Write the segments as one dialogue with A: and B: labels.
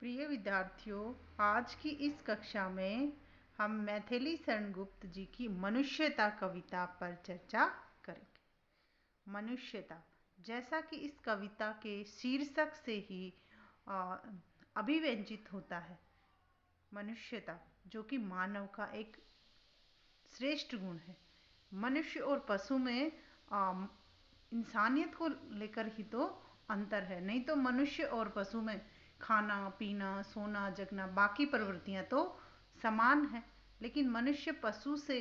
A: प्रिय विद्यार्थियों, आज की इस कक्षा में हम मैथिली शरण गुप्त जी की मनुष्यता कविता पर चर्चा करेंगे। मनुष्यता, जैसा कि इस कविता के शीर्षक से ही अभिव्यंजित होता है, मनुष्यता जो कि मानव का एक श्रेष्ठ गुण है। मनुष्य और पशु में इंसानियत को लेकर ही तो अंतर है, नहीं तो मनुष्य और पशु में खाना पीना सोना जगना बाकी प्रवृत्तियां तो समान है, लेकिन मनुष्य पशु से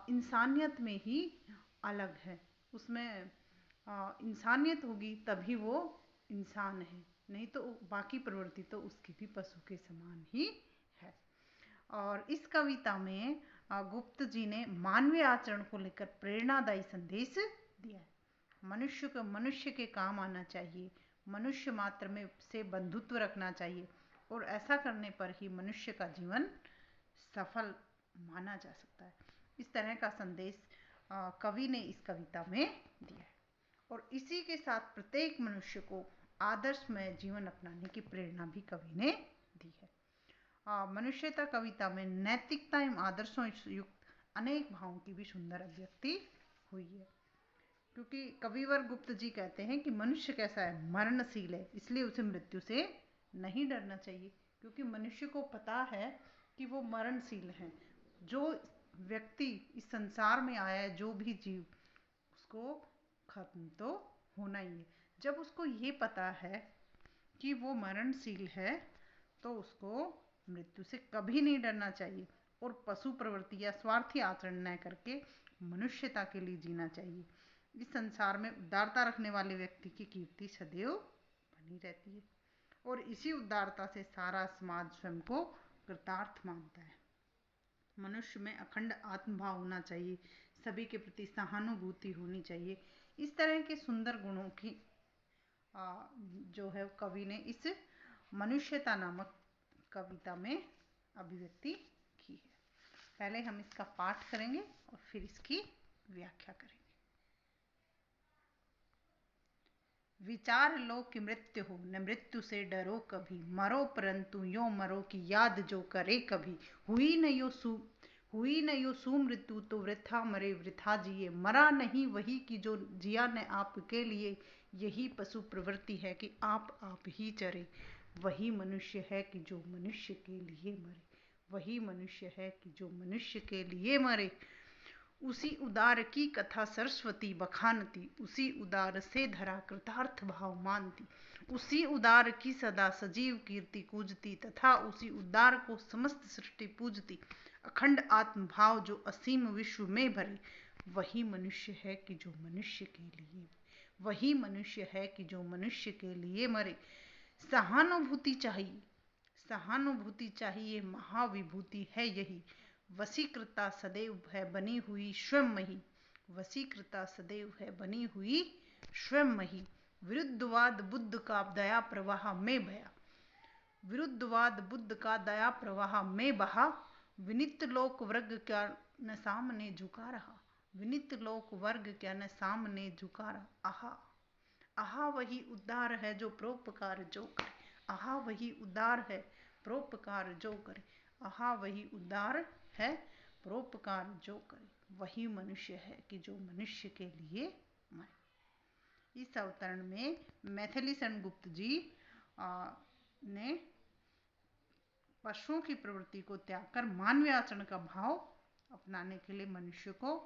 A: इंसानियत में ही अलग है। उसमें इंसानियत होगी तभी वो इंसान है, नहीं तो बाकी प्रवृत्ति तो उसकी भी पशु के समान ही है। और इस कविता में गुप्त जी ने मानवीय आचरण को लेकर प्रेरणादायी संदेश दिया है। मनुष्य को मनुष्य के काम आना चाहिए, मनुष्य मात्र में से बंधुत्व रखना चाहिए और ऐसा करने पर ही मनुष्य का जीवन सफल माना जा सकता है। इस तरह का संदेश कवि ने इस कविता में दिया है और इसी के साथ प्रत्येक मनुष्य को आदर्शमय जीवन अपनाने की प्रेरणा भी कवि ने दी है। मनुष्यता कविता में नैतिकता एवं आदर्शों युक्त अनेक भावों की भी सुंदर अभिव्यक्ति हुई है, क्योंकि कविवर गुप्त जी कहते हैं कि मनुष्य कैसा है, मरणशील है, इसलिए उसे मृत्यु से नहीं डरना चाहिए, क्योंकि मनुष्य को पता है कि वो मरणशील है। जो व्यक्ति इस संसार में आया है, जो भी जीव, उसको खत्म तो होना ही है। जब उसको ये पता है कि वो मरणशील है तो उसको मृत्यु से कभी नहीं डरना चाहिए और पशु प्रवृत्ति या स्वार्थी आचरण न करके मनुष्यता के लिए जीना चाहिए। इस संसार में उदारता रखने वाले व्यक्ति की कीर्ति सदैव बनी रहती है और इसी उदारता से सारा समाज स्वयं को कृतार्थ मानता है। मनुष्य में अखंड आत्मभाव होना चाहिए, सभी के प्रति सहानुभूति होनी चाहिए। इस तरह के सुंदर गुणों की जो है कवि ने इस मनुष्यता नामक कविता में अभिव्यक्ति की है। पहले हम इसका पाठ करेंगे और फिर इसकी व्याख्या करेंगे। विचार लो कि मृत्यु हो, न मृत्यु से डरो कभी, मरो परंतु यो मरो की याद जो करे कभी। हुई न यो सुमृत्यु तो वृथा मरे वृथा जिए, मरा नहीं वही कि जो जिया न आपके लिए। यही पशु प्रवृत्ति है कि आप ही चरे, वही मनुष्य है कि जो मनुष्य के लिए मरे, वही मनुष्य है कि जो मनुष्य के लिए मरे। उसी उदार की कथा सरस्वती बखानती, उसी उदार से धरा कृतार्थ भाव मानती। उसी उदार की सदा सजीव कीर्ति कूजती, तथा उसी उदार को समस्त सृष्टि पूजती। अखंड आत्म भाव जो असीम विश्व में भरे, वही मनुष्य है कि जो मनुष्य के लिए, वही मनुष्य है कि जो मनुष्य के लिए मरे। सहानुभूति चाहिए, सहानुभूति चाहिए, महाविभूति है यही। वशीकृता सदैव है बनी हुई स्वयं मही, वशीकृता सदैव है बनी हुई स्वयं मही। विरुद्धवाद बुद्ध का दया प्रवाह में बया, विरुद्धवाद बुद्ध का दया प्रवाह में बहा। विनित लोक वर्ग क्या न सामने झुका रहा, विनित लोक वर्ग क्या न सामने झुका रहा। आहा आहा वही उद्धार है जो परोपकार जो करे, आहा वही उद्धार है परोपकार जो करे, आहा वही उद्धार है परोपकार जो करे। वही मनुष्य है कि जो मनुष्य के लिए मरे। इस अवतरण में मैथिली शरण गुप्त जी ने पशुओं की प्रवृत्ति को त्याग कर मानवीय आचरण का भाव अपनाने के लिए मनुष्य को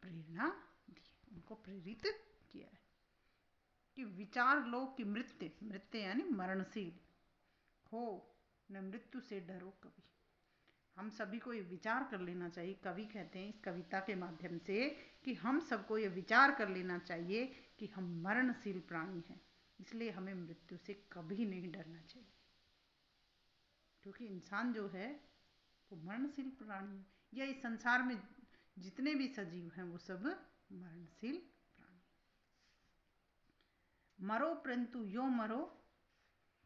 A: प्रेरणा दी, उनको प्रेरित किया है कि विचार लो कि मृत्यु, मृत्यु यानी मरणशील हो, न मृत्यु से डरो कभी। हम सभी को ये विचार कर लेना चाहिए। कवि कहते हैं इस कविता के माध्यम से कि हम सबको ये विचार कर लेना चाहिए कि हम मरणशील प्राणी हैं, इसलिए हमें मृत्यु से कभी नहीं डरना चाहिए, क्योंकि इंसान जो है वो मरणशील प्राणी है। या इस संसार में जितने भी सजीव हैं वो सब मरणशील प्राणी। मरो परंतु यो मरो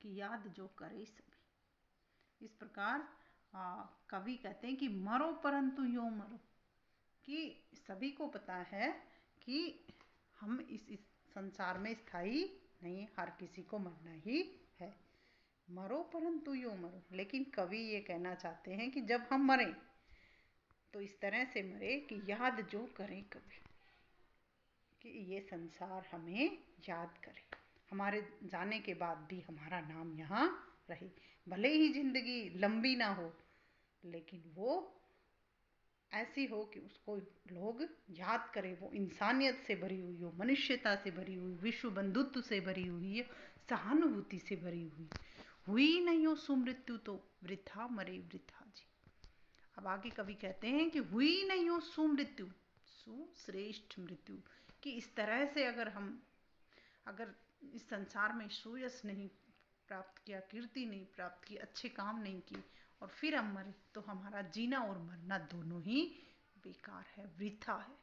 A: की याद जो करे सभी। इस प्रकार कवि कहते हैं कि मरो परंतु यो मरो, कि सभी को पता है कि हम इस संसार में स्थायी नहीं, हर किसी को मरना ही है। मरो परंतु यो मरो। लेकिन कवि ये कहना चाहते हैं कि जब हम मरें तो इस तरह से मरे कि याद जो करें कभी, कि ये संसार हमें याद करे, हमारे जाने के बाद भी हमारा नाम यहाँ रहे। भले ही जिंदगी लंबी ना हो, लेकिन वो ऐसी हो कि उसको लोग याद करें, वो इंसानियत से भरी हुई हो, मनुष्यता से भरी हुई, विश्व बंधुत्व से भरी हुई, सहानुभूति से भरी हुई नहीं हो सुमृत्यु तो वृथा मरे वृथा जी। अब आगे कवि कहते हैं कि हुई नहीं हो सुमृत्यु, सुश्रेष्ठ मृत्यु, कि इस तरह से अगर इस संसार में सुयश नहीं प्राप्त किया, कीर्ति नहीं प्राप्त की, अच्छे काम नहीं किए और फिर हम मरे, तो हमारा जीना और मरना दोनों ही बेकार है, वृथा है।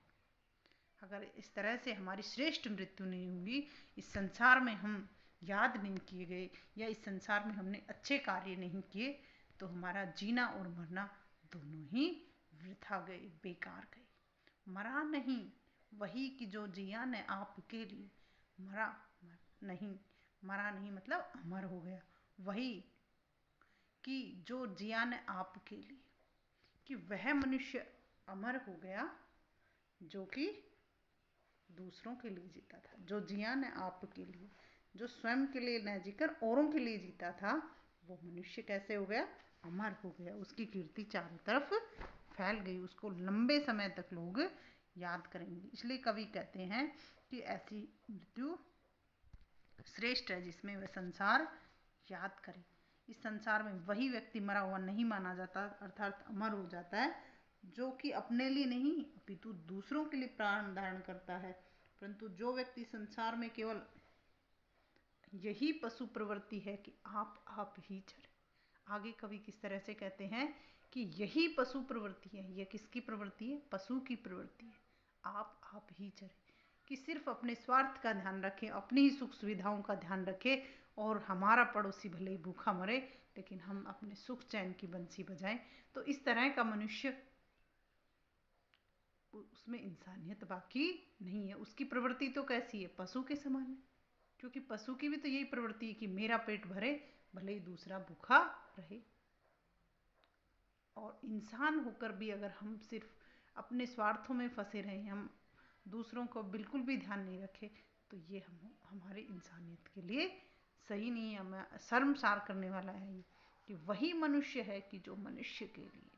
A: अगर इस तरह से हमारी श्रेष्ठ मृत्यु नहीं होगी, इस संसार में हम याद नहीं किए गए या इस संसार में हमने अच्छे कार्य नहीं किए, तो हमारा जीना और मरना दोनों ही वृथा गए, बेकार गए। मरा नहीं वही कि जो जिया ने आपके लिए, मरा नहीं मतलब अमर हो गया, वही कि जो जिया ने आपके लिए, कि वह मनुष्य अमर हो गया जो कि दूसरों के लिए जीता था। जो जिया ने आपके लिए, जो स्वयं के लिए न जीकर औरों के लिए जीता था, वो मनुष्य कैसे हो गया, अमर हो गया। उसकी कीर्ति चारों तरफ फैल गई, उसको लंबे समय तक लोग याद करेंगे। इसलिए कवि कहते हैं कि ऐसी मृत्यु श्रेष्ठ है जिसमें वह संसार याद करे। इस संसार में वही व्यक्ति मरा हुआ नहीं माना जाता, अर्थात अमर हो जाता है, जो कि अपने लिए नहीं अपितु दूसरों के लिए प्राण धारण करता है। परंतु जो व्यक्ति संसार में केवल यही पशु प्रवृत्ति है कि आप ही चरे। आगे कवि किस तरह से कहते हैं कि यही पशु प्रवृत्ति है। यह किसकी प्रवृत्ति है, पशु की प्रवृत्ति है, आप ही चरे, कि सिर्फ अपने स्वार्थ का ध्यान रखें, अपनी ही सुख सुविधाओं का ध्यान रखें, और हमारा पड़ोसी भले ही भूखा मरे लेकिन हम अपने सुख चैन की बंसी बजाएं। तो इस तरह का मनुष्य, उसमें इंसानियत बाकी नहीं है। उसकी प्रवृत्ति तो कैसी है, पशु के समान है, क्योंकि पशु की भी तो यही प्रवृत्ति है कि मेरा पेट भरे भले ही दूसरा भूखा रहे। और इंसान होकर भी अगर हम सिर्फ अपने स्वार्थों में फंसे रहे, हम दूसरों को बिल्कुल भी ध्यान नहीं रखे, तो ये हमारे इंसानियत के लिए सही नहीं है, हमें शर्मसार करने वाला है ये, कि वही मनुष्य है कि जो मनुष्य के लिए मरे।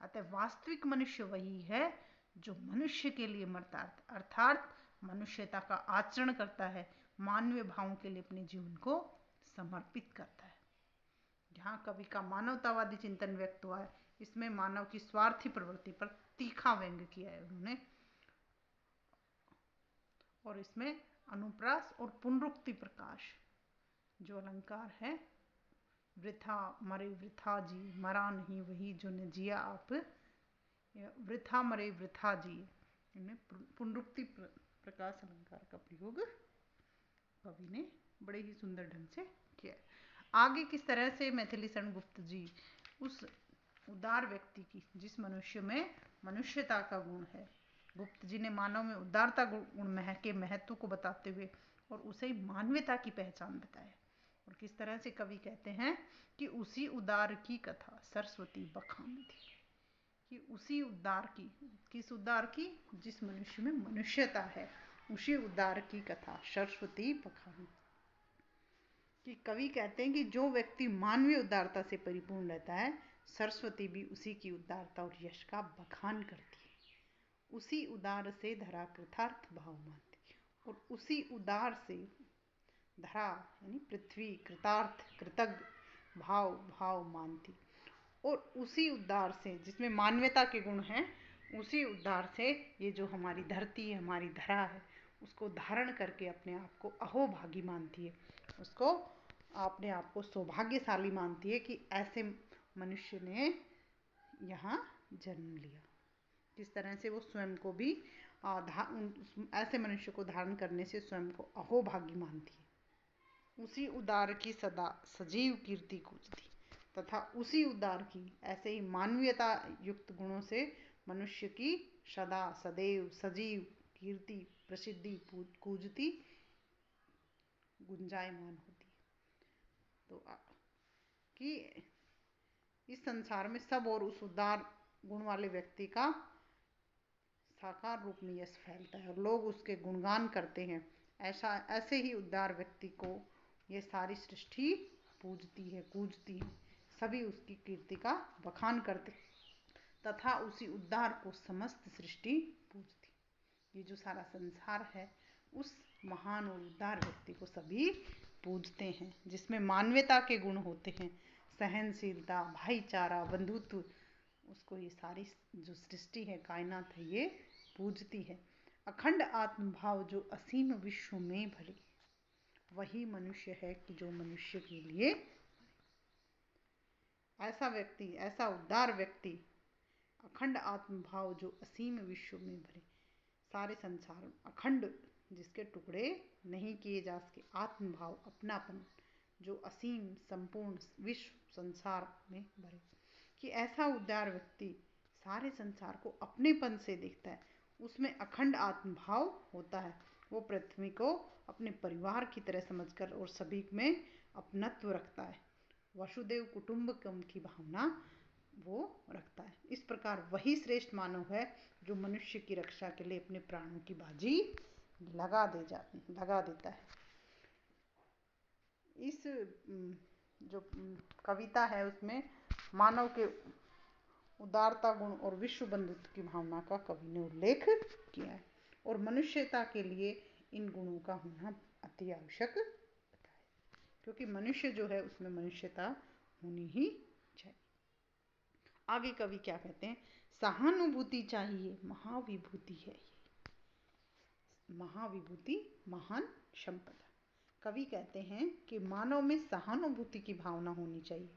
A: अतः वास्तविक मनुष्य वही है जो मनुष्य के लिए मरता, अर्थात मनुष्यता का आचरण करता है, मानवीय भावों के लिए अपने जीवन को समर्पित करता है। जहाँ कवि का मानवतावादी चिंतन व्यक्त हुआ है, इसमें मानव की स्वार्थी प्रवृत्ति पर तीखा व्यंग्य किया है उन्होंने, और इसमें अनुप्रास और पुनरुक्ति प्रकाश जो अलंकार है, वृथा मरे वृथा जी, मरा नहीं वही जो ने जिया आप, वृथा मरे वृथा जी, इनमें पुनरुक्ति प्रकाश अलंकार का प्रयोग कवि ने बड़े ही सुंदर ढंग से किया। आगे किस तरह से मैथिली शरण गुप्त जी उस उदार व्यक्ति की, जिस मनुष्य में मनुष्यता का गुण है, गुप्त जी ने मानव में उदारता गुण के महत्व को बताते हुए और उसे मानवता की पहचान बताया। और किस तरह से कवि कहते हैं कि उसी उदार की कथा सरस्वती बखान थी, कि उसी उदार की, किस उदार की, जिस मनुष्य में मनुष्यता है, उसी उदार की कथा सरस्वती बखान। कि कवि कहते हैं कि जो व्यक्ति मानवीय उदारता से परिपूर्ण रहता है, सरस्वती भी उसी की उदारता और यश का बखान करती है। उसी उदार से धरा कृतार्थ भाव मानती, और उसी उदार से धरा यानी पृथ्वी कृतार्थ कृतज्ञ भाव मानती, और उसी उद्धार से, जिसमें मानवता के गुण हैं, उसी उद्धार से ये जो हमारी धरती है, हमारी धरा है, उसको धारण करके अपने आप को अहोभागी मानती है, उसको अपने आप को सौभाग्यशाली मानती है कि ऐसे मनुष्य ने यहाँ जन्म लिया। जिस तरह से वो स्वयं को भी ऐसे मनुष्य को धारण करने से स्वयं को अहोभागी मानती है। उसी उदार की सदा सजीव कीर्ति कूजती, तथा उसी उदार की ऐसे ही मानवीयता युक्त गुणों से मनुष्य की सदा सदैव सजीव कीर्ति प्रसिद्धि कूजती गुंजायमान होती है। तो कि इस संसार में सब और उस उदार गुण वाले व्यक्ति का साकार रूप में यश फैलता है और लोग उसके गुणगान करते हैं। ऐसे ही उदार व्यक्ति को ये सारी सृष्टि पूजती है, पूजती है। सभी उसकी कीर्ति का बखान करते तथा उसी उद्धार को समस्त सृष्टि पूजती। ये जो सारा संसार है उस महान और उद्धार व्यक्ति को सभी पूजते हैं, जिसमें मानवता के गुण होते हैं, सहनशीलता, भाईचारा, बंधुत्व, उसको ये सारी जो सृष्टि है, कायनात है, ये पूजती है। अखंड आत्मभाव जो असीम विश्व में भरे, वही मनुष्य है कि जो मनुष्य के लिए ऐसा व्यक्ति, ऐसा उदार व्यक्ति, अखंड आत्मभाव जो असीम विश्व में भरे, सारे संसार अखंड, जिसके टुकड़े नहीं किए जा सके, आत्मभाव, अपनापन, जो असीम संपूर्ण विश्व संसार में भरे, कि ऐसा उदार व्यक्ति सारे संसार को अपनेपन से देखता है, उसमें अखंड आत्मभाव होता है। वो पृथ्वी को अपने परिवार की तरह समझकर और सभी में अपनत्व रखता है, वसुदेव कुटुंबकम की भावना वो रखता है। इस प्रकार वही श्रेष्ठ मानव है जो मनुष्य की रक्षा के लिए अपने प्राणों की बाजी लगा देता है। इस जो कविता है उसमें मानव के उदारता गुण और विश्व बंधुत्व की भावना का कवि ने उल्लेख किया है और मनुष्यता के लिए इन गुणों का होना अति आवश्यक बताया, क्योंकि मनुष्य जो है उसमें मनुष्यता होनी ही चाहिए। आगे कवि क्या कहते हैं, सहानुभूति चाहिए महाविभूति है ये, महाविभूति महान संपदा। कवि कहते हैं कि मानव में सहानुभूति की भावना होनी चाहिए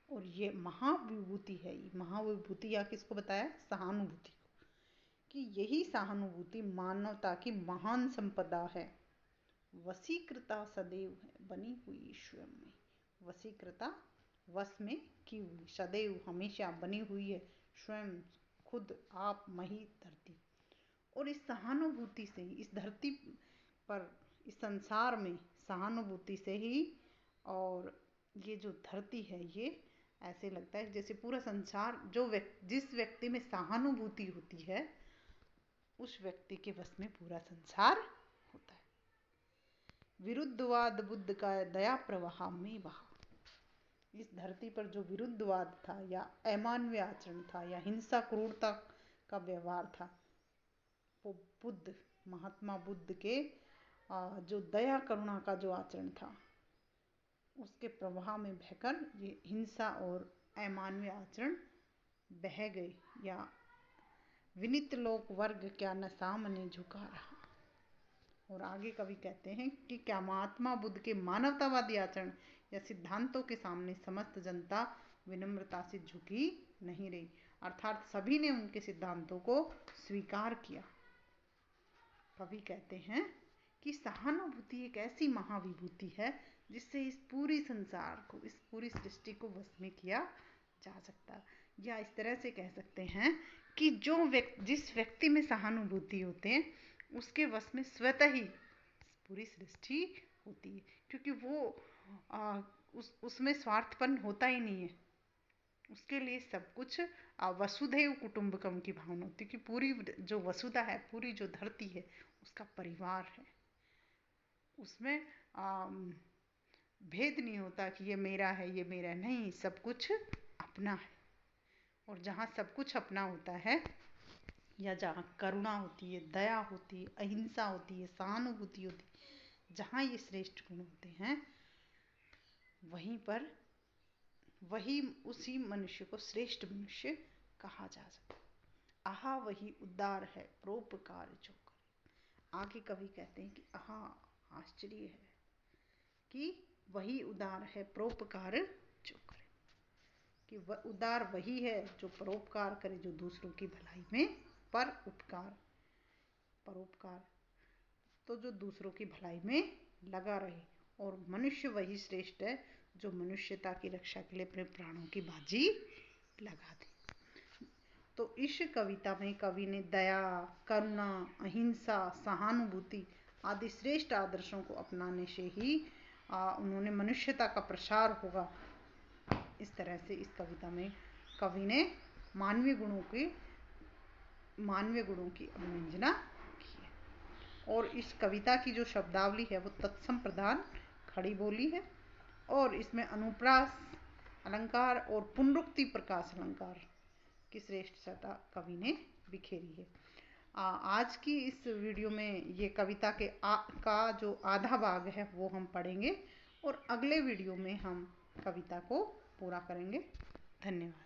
A: और ये महाविभूति है। ये महाविभूति या किसको बताया, सहानुभूति को, कि यही सहानुभूति मानवता की महान संपदा है। वशीकृता सदैव है बनी हुई स्वयं में, वशीकृता वश में की हुई, सदैव हमेशा बनी हुई है, स्वयं खुद आप मही धरती। और इस सहानुभूति से ही इस धरती पर, इस संसार में सहानुभूति से ही, और ये जो धरती है ये ऐसे लगता है जैसे पूरा संसार, जिस व्यक्ति में सहानुभूति होती है उस व्यक्ति के वश में पूरा संसार होता है। विरुद्धवाद बुद्ध का दया प्रवाह में बहा, इस धरती पर जो विरुद्धवाद था या अमानवीय आचरण था या हिंसा क्रूरता का व्यवहार था, वो बुद्ध, महात्मा बुद्ध के जो दया करुणा का जो आचरण था उसके प्रवाह में बहकर ये हिंसा और अमानवीय आचरण बह गए, या विनीत लोक वर्ग क्या न सामने झुका रहा। और आगे कवि कहते हैं कि क्या महात्मा बुद्ध के मानवतावादी आचरण या सिद्धांतों के सामने समस्त जनता विनम्रता से झुकी नहीं रही, अर्थात सभी ने उनके सिद्धांतों को स्वीकार किया। कवि कहते हैं कि सहानुभूति एक ऐसी महाविभूति है जिससे इस पूरी संसार को, इस पूरी सृष्टि को वश में किया जा सकता है। या इस तरह से कह सकते हैं कि जिस व्यक्ति में सहानुभूति होते हैं उसके वश में स्वतः ही पूरी सृष्टि होती है, क्योंकि वो उसमें स्वार्थपन होता ही नहीं है, उसके लिए सब कुछ वसुधैव कुटुंबकम की भावना होती है कि पूरी जो वसुधा है, पूरी जो धरती है उसका परिवार है, उसमें भेद नहीं होता कि ये मेरा है ये मेरा है, नहीं, सब कुछ अपना है। और जहाँ सब कुछ अपना होता है या जहाँ करुणा होती है, दया होती है, अहिंसा होती है, सहानुभूति होती है, जहाँ ये श्रेष्ठ गुण होते हैं वहीं पर वही उसी मनुष्य को श्रेष्ठ मनुष्य कहा जा सकता। आहा वही उदार है परोपकार जो करे। आगे कवि कहते हैं कि आहा, आश्चर्य है कि वही उदार है परोपकार जो करे, कि उदार वही है जो परोपकार करे, जो दूसरों की भलाई में परोपकार, तो जो दूसरों की भलाई में लगा रहे। और मनुष्य वही श्रेष्ठ है जो मनुष्यता की रक्षा के लिए अपने प्राणों की बाजी लगा दे। तो इस कविता में कवि ने दया, करुणा, अहिंसा, सहानुभूति आदि श्रेष्ठ आदर्शों को अपनाने से ही उन्होंने मनुष्यता का प्रसार होगा, इस तरह से इस कविता में कवि ने मानवीय गुणों की अवमानना की है। और इस कविता की जो शब्दावली है वो तत्सम प्रधान खड़ी बोली है और इसमें अनुप्रास अलंकार और पुनरुक्ति प्रकाश अलंकार की श्रेष्ठता कवि ने बिखेरी है। आज की इस वीडियो में ये कविता का जो आधा भाग है वो हम पढ़ेंगे और अगले वीडियो में हम कविता को पूरा करेंगे। धन्यवाद।